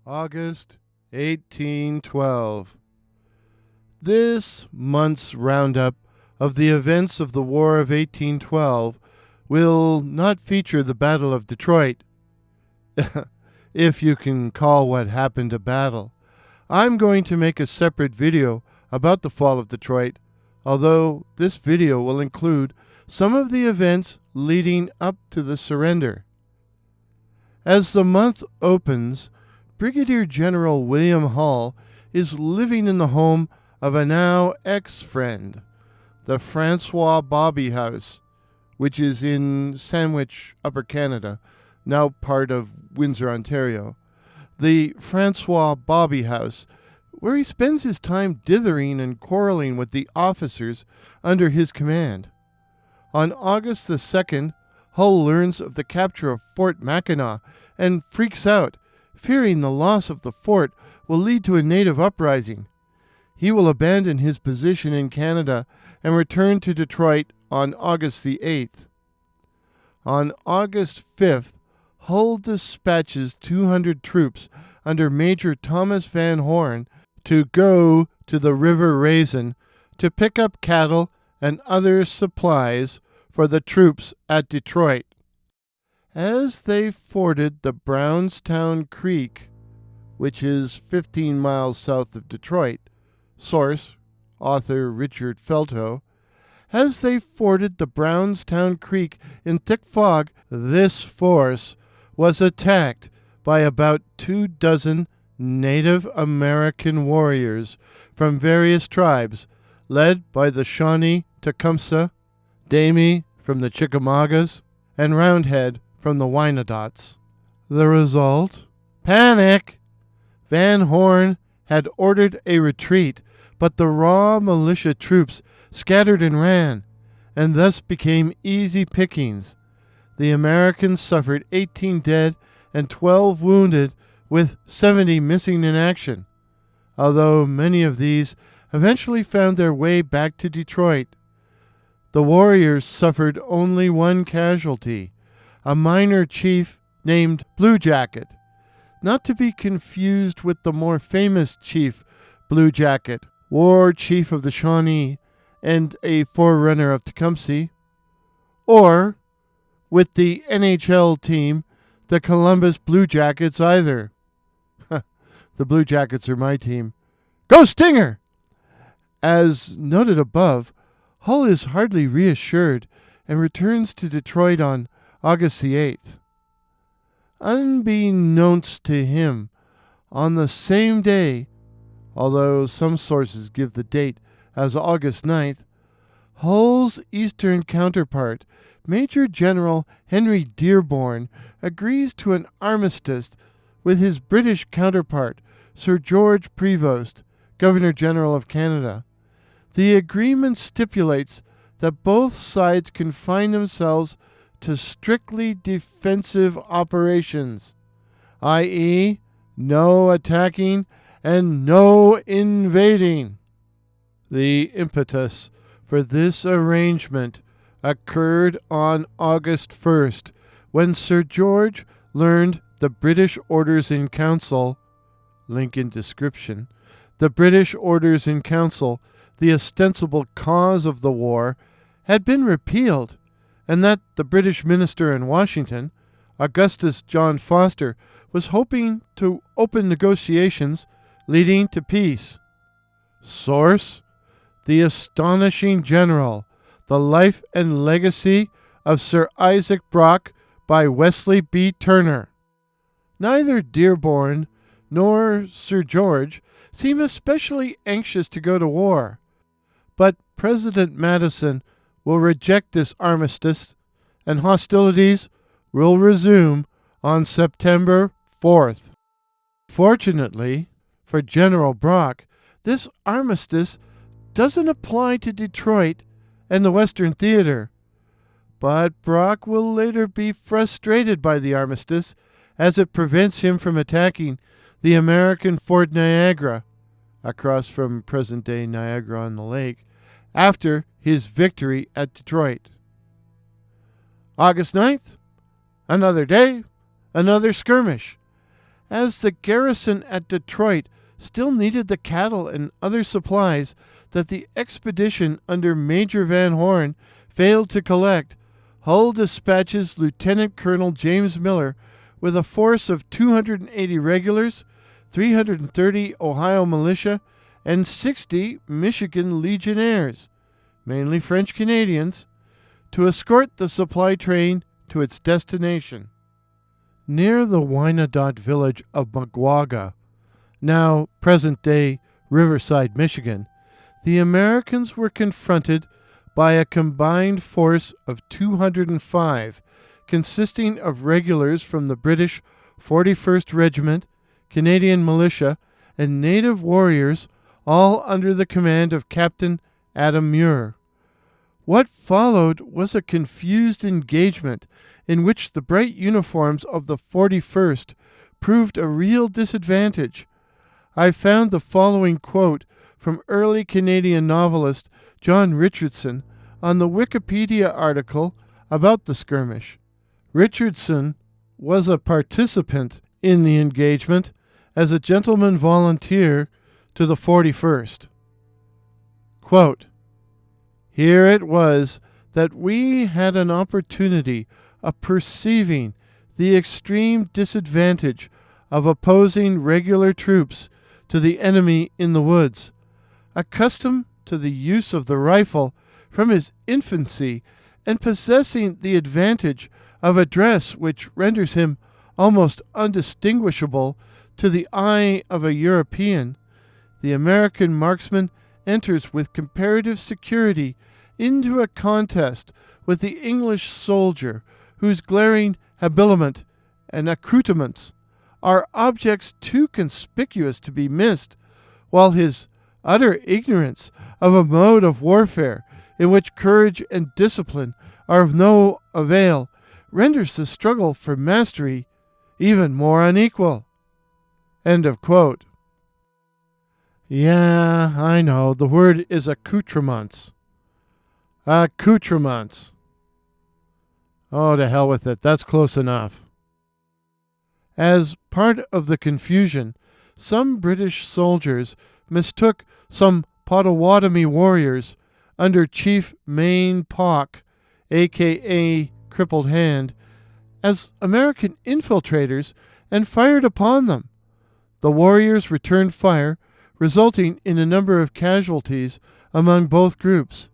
August 1812. This month's roundup of the events of the War of 1812 will not feature the Battle of Detroit, if you can call what happened a battle. I'm going to make a separate video about the fall of Detroit, although this video will include some of the events leading up to the surrender. As the month opens, Brigadier General William Hull is living in the home of a now ex-friend, the Francois Bobby House, which is in Sandwich, Upper Canada, now part of Windsor, Ontario. The Francois Bobby House, where he spends his time dithering and quarreling with the officers under his command. On August the 2nd, Hull learns of the capture of Fort Mackinac and freaks out, fearing the loss of the fort will lead to a native uprising. He will abandon his position in Canada and return to Detroit on August the 8th. On August 5th, Hull dispatches 200 troops under Major Thomas Van Horn to go to the River Raisin to pick up cattle and other supplies for the troops at Detroit. As they forded the Brownstown Creek, which is 15 miles south of Detroit, source, author Richard Feltoe, as they forded the Brownstown Creek in thick fog, this force was attacked by about 24 Native American warriors from various tribes, led by the Shawnee Tecumseh, Damie from the Chickamaugas, and Roundhead from the Wyandots. The result? Panic! Van Horn had ordered a retreat, but the raw militia troops scattered and ran, and thus became easy pickings. The Americans suffered 18 dead and 12 wounded, with 70 missing in action, although many of these eventually found their way back to Detroit. The warriors suffered only one casualty, a minor chief named Blue Jacket, not to be confused with the more famous chief Blue Jacket, war chief of the Shawnee and a forerunner of Tecumseh, or with the NHL team, the Columbus Blue Jackets either. The Blue Jackets are my team. Go Stinger! As noted above, Hull is hardly reassured and returns to Detroit on August the 8th. Unbeknownst to him, on the same day, although some sources give the date as August 9th, Hull's eastern counterpart, Major General Henry Dearborn, agrees to an armistice with his British counterpart, Sir George Prevost, Governor-General of Canada. The agreement stipulates that both sides confine themselves to strictly defensive operations, i.e., no attacking and no invading. The impetus for this arrangement occurred on August 1st, when Sir George learned the British Orders in Council, link in description, the British Orders in Council, the ostensible cause of the war, had been repealed, and that the British minister in Washington, Augustus John Foster, was hoping to open negotiations leading to peace. Source: The Astonishing General, The Life and Legacy of Sir Isaac Brock by Wesley B. Turner. Neither Dearborn nor Sir George seem especially anxious to go to war, but President Madison will reject this armistice, and hostilities will resume on September 4th. Fortunately for General Brock, this armistice doesn't apply to Detroit and the Western Theater, but Brock will later be frustrated by the armistice as it prevents him from attacking the American Fort Niagara, across from present-day Niagara-on-the-Lake, after his victory at Detroit. August 9th, another day, another skirmish. as the garrison at Detroit still needed the cattle and other supplies that the expedition under Major Van Horn failed to collect, Hull dispatches Lieutenant Colonel James Miller with a force of 280 regulars, 330 Ohio militia, and 60 Michigan legionnaires, mainly French Canadians, to escort the supply train to its destination. Near the Wyandotte village of Maguaga, now present-day Riverside, Michigan, the Americans were confronted by a combined force of 205, consisting of regulars from the British 41st Regiment, Canadian militia, and native warriors, all under the command of Captain Adam Muir. What followed was a confused engagement in which the bright uniforms of the 41st proved a real disadvantage. I found the following quote from early Canadian novelist John Richardson on the Wikipedia article about the skirmish. Richardson was a participant in the engagement as a gentleman volunteer to the 41st. Quote, "Here it was that we had an opportunity of perceiving the extreme disadvantage of opposing regular troops to the enemy in the woods. Accustomed to the use of the rifle from his infancy, and possessing the advantage of a dress which renders him almost undistinguishable to the eye of a European, the American marksman enters with comparative security into a contest with the English soldier, whose glaring habiliment and accoutrements are objects too conspicuous to be missed, while his utter ignorance of a mode of warfare in which courage and discipline are of no avail renders the struggle for mastery even more unequal." End of quote. Yeah, I know, the word is accoutrements. Accoutrements. Oh, to hell with it, that's close enough. As part of the confusion, some British soldiers mistook some Potawatomi warriors under Chief Maine Pock, a.k.a. Crippled Hand, as American infiltrators and fired upon them. The warriors returned fire, resulting in a number of casualties among both groups.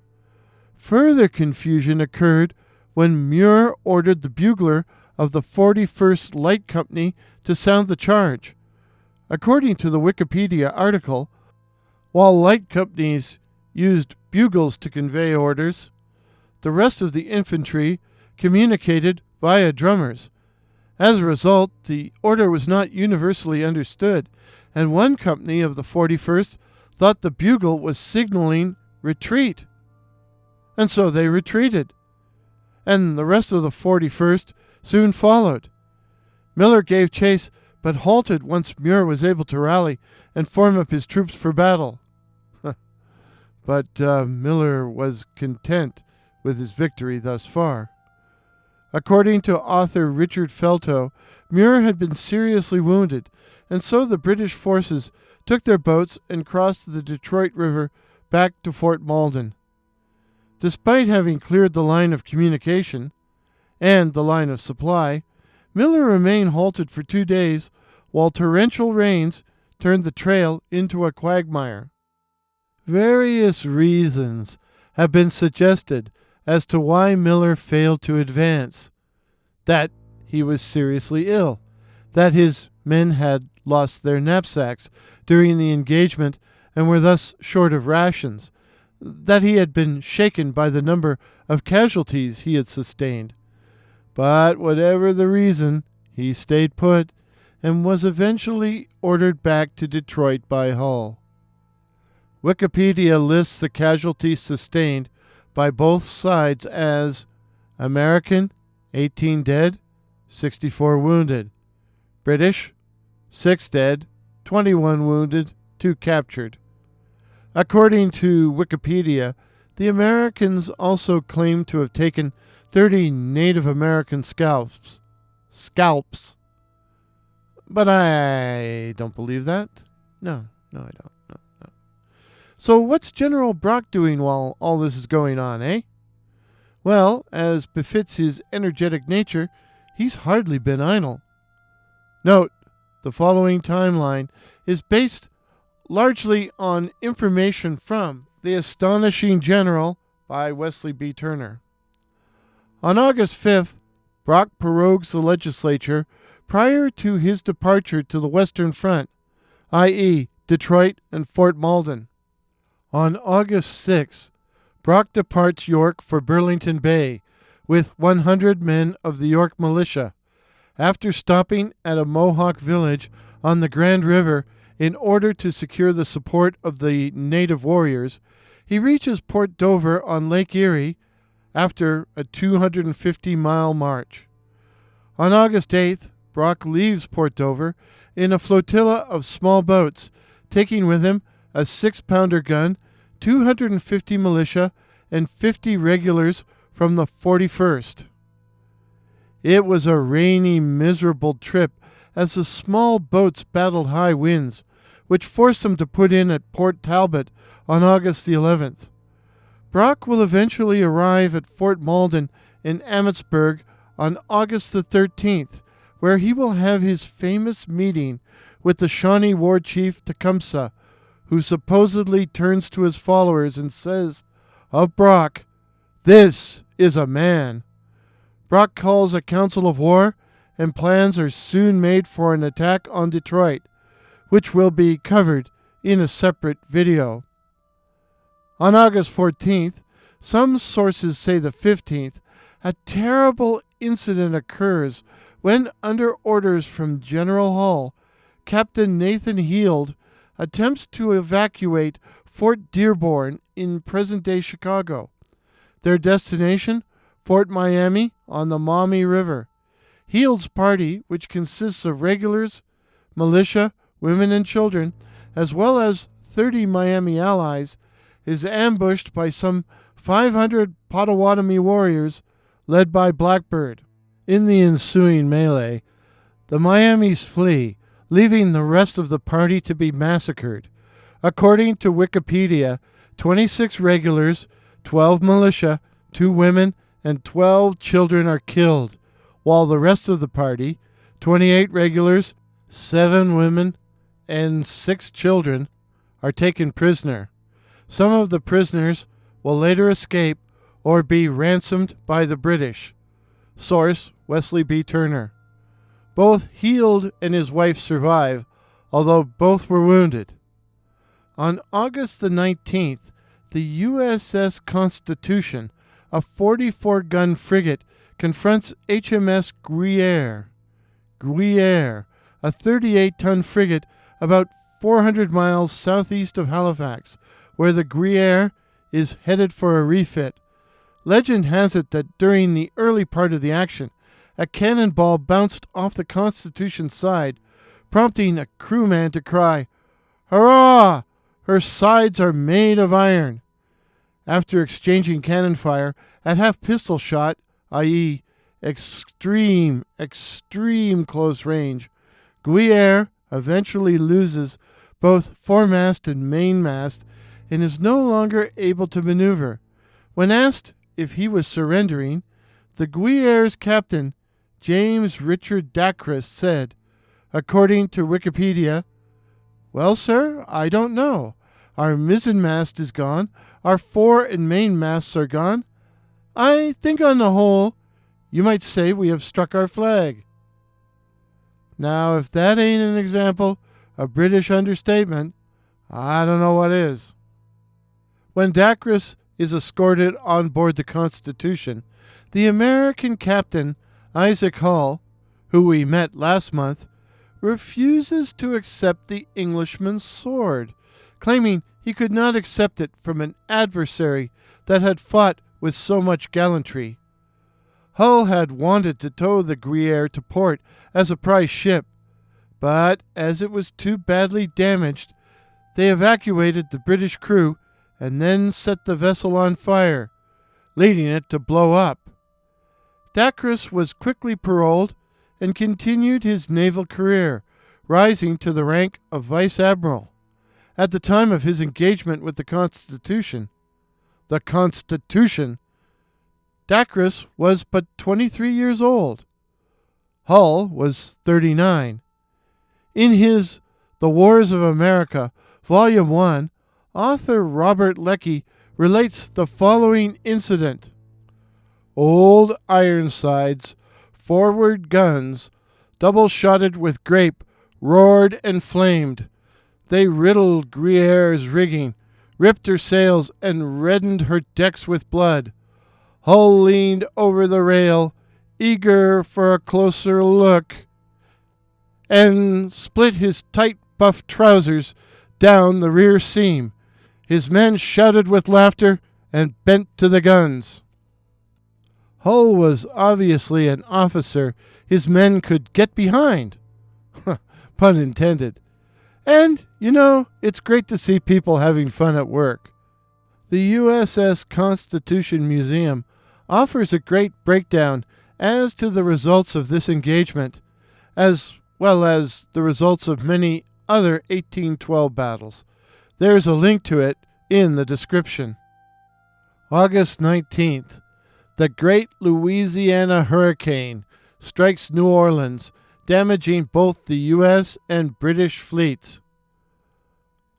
Further confusion occurred when Muir ordered the bugler of the 41st Light Company to sound the charge. According to the Wikipedia article, while light companies used bugles to convey orders, the rest of the infantry communicated via drummers. As a result, the order was not universally understood, and one company of the 41st thought the bugle was signaling retreat. And so they retreated, and the rest of the 41st soon followed. Miller gave chase, but halted once Muir was able to rally and form up his troops for battle. But Miller was content with his victory thus far. According to author Richard Feltoe, Muir had been seriously wounded, and so the British forces took their boats and crossed the Detroit River back to Fort Malden. Despite having cleared the line of communication and the line of supply, Miller remained halted for 2 days while torrential rains turned the trail into a quagmire. Various reasons have been suggested as to why Miller failed to advance. That he was seriously ill, that his men had lost their knapsacks during the engagement and were thus short of rations, that he had been shaken by the number of casualties he had sustained. But whatever the reason, he stayed put and was eventually ordered back to Detroit by Hull. Wikipedia lists the casualties sustained by both sides as American, 18 dead, 64 wounded. British, 6 dead, 21 wounded, 2 captured. According to Wikipedia, the Americans also claim to have taken 30 Native American scalps. But I don't believe that. No, I don't. No. So what's General Brock doing while all this is going on, eh? Well, as befits his energetic nature, he's hardly been idle. Note, the following timeline is based largely on information from The Astonishing General by Wesley B. Turner. On August 5th, Brock prorogues the legislature prior to his departure to the Western Front, i.e., Detroit and Fort Malden. On August 6th, Brock departs York for Burlington Bay with 100 men of the York militia. After stopping at a Mohawk village on the Grand River in order to secure the support of the native warriors, he reaches Port Dover on Lake Erie after a 250-mile march. On August 8th, Brock leaves Port Dover in a flotilla of small boats, taking with him a 6-pounder gun, 250 militia, and 50 regulars from the 41st. It was a rainy, miserable trip as the small boats battled high winds, which forced them to put in at Port Talbot on August the 11th. Brock will eventually arrive at Fort Malden in Emmitsburg on August the 13th, where he will have his famous meeting with the Shawnee war chief Tecumseh, who supposedly turns to his followers and says of Brock, "This is a man." Brock calls a council of war, and plans are soon made for an attack on Detroit, which will be covered in a separate video. On August 14th, some sources say the 15th, a terrible incident occurs when, under orders from General Hull, Captain Nathan Heald attempts to evacuate Fort Dearborn in present-day Chicago. Their destination, Fort Miami on the Maumee River. Heald's party, which consists of regulars, militia, women and children, as well as 30 Miami allies, is ambushed by some 500 Potawatomi warriors led by Blackbird. In the ensuing melee, the Miamis flee, leaving the rest of the party to be massacred. According to Wikipedia, 26 regulars, 12 militia, 2 women, and 12 children are killed, while the rest of the party, 28 regulars, 7 women, and 6 children, are taken prisoner. Some of the prisoners will later escape or be ransomed by the British. Source, Wesley B. Turner. Both Heald and his wife survive, although both were wounded. On August the 19th, the USS Constitution, a 44-gun frigate, confronts HMS Gruyere. Gruyere, a 38-ton frigate about 400 miles southeast of Halifax, where the Gruyere is headed for a refit. Legend has it that during the early part of the action, a cannonball bounced off the Constitution's side, prompting a crewman to cry, "Hurrah! Her sides are made of iron." After exchanging cannon fire at half-pistol shot, i.e., extreme close range, Gruyere eventually loses both foremast and mainmast and is no longer able to maneuver. When asked if he was surrendering, the Guyere's captain, James Richard Dacres, said, according to Wikipedia, "Well, sir, I don't know. Our mizzenmast is gone. Our fore and mainmasts are gone. I think on the whole, you might say we have struck our flag." Now, if that ain't an example of British understatement, I don't know what is. When Dacres is escorted on board the Constitution, the American captain, Isaac Hull, who we met last month, refuses to accept the Englishman's sword, claiming he could not accept it from an adversary that had fought with so much gallantry. Hull had wanted to tow the Gruyere to port as a prize ship, but as it was too badly damaged, they evacuated the British crew and then set the vessel on fire, leading it to blow up. Dacres was quickly paroled and continued his naval career, rising to the rank of vice admiral. At the time of his engagement with the Constitution, Dacres was but 23 years old. Hull was 39. In his The Wars of America, Volume 1, author Robert Leckie relates the following incident. Old Ironsides, forward guns, double-shotted with grape, roared and flamed. They riddled Gruyère's rigging, ripped her sails, and reddened her decks with blood. Hull leaned over the rail, eager for a closer look, and split his tight buff trousers down the rear seam. His men shouted with laughter and bent to the guns. Hull was obviously an officer his men could get behind. Pun intended. And, it's great to see people having fun at work. The USS Constitution Museum offers a great breakdown as to the results of this engagement, as well as the results of many other 1812 battles. There's a link to it in the description. August 19th. The Great Louisiana Hurricane strikes New Orleans, damaging both the U.S. and British fleets.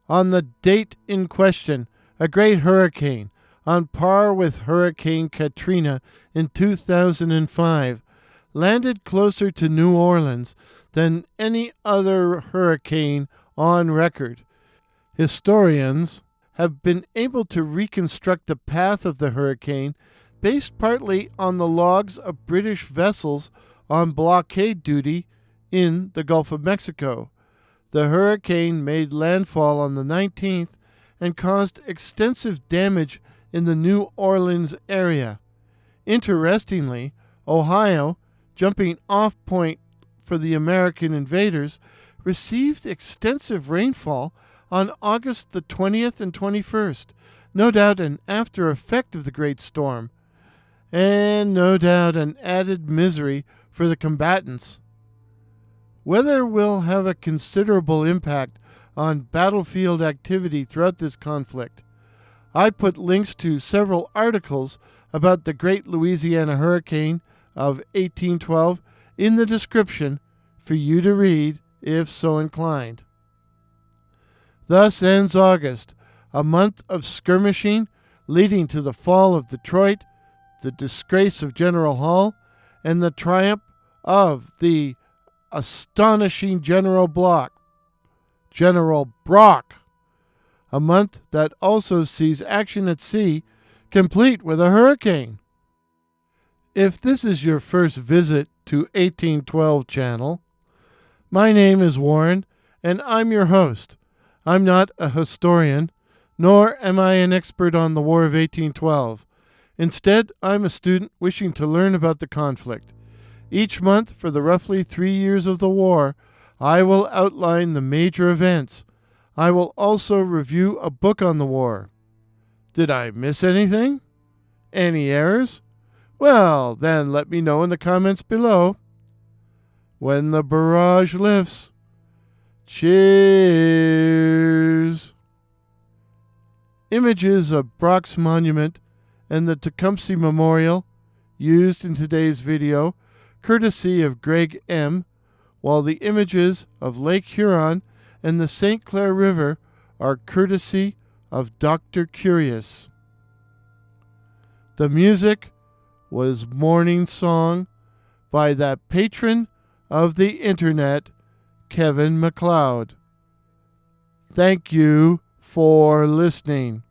On the date in question, a great hurricane, on par with Hurricane Katrina in 2005, landed closer to New Orleans than any other hurricane on record. Historians have been able to reconstruct the path of the hurricane based partly on the logs of British vessels on blockade duty in the Gulf of Mexico. The hurricane made landfall on the 19th and caused extensive damage in the New Orleans area. Interestingly, Ohio, jumping off point for the American invaders, received extensive rainfall on August the 20th and 21st, no doubt an after effect of the great storm, and no doubt an added misery for the combatants. Weather will have a considerable impact on battlefield activity throughout this conflict. I put links to several articles about the Great Louisiana Hurricane of 1812 in the description for you to read if so inclined. Thus ends August, a month of skirmishing leading to the fall of Detroit, the disgrace of General Hull, and the triumph of the Astonishing General Brock, a month that also sees action at sea complete with a hurricane. If this is your first visit to 1812 channel, my name is Warren, and I'm your host. I'm not a historian, nor am I an expert on the War of 1812. Instead, I'm a student wishing to learn about the conflict. Each month for the roughly 3 years of the war, I will outline the major events. I will also review a book on the war. Did I miss anything? Any errors? Well, then let me know in the comments below. When the barrage lifts, cheers! Images of Brock's monument and the Tecumseh Memorial used in today's video, courtesy of Greg M., while the images of Lake Huron and the St. Clair River are courtesy of Dr. Curious. The music was Morning Song by that patron of the internet, Kevin MacLeod. Thank you for listening.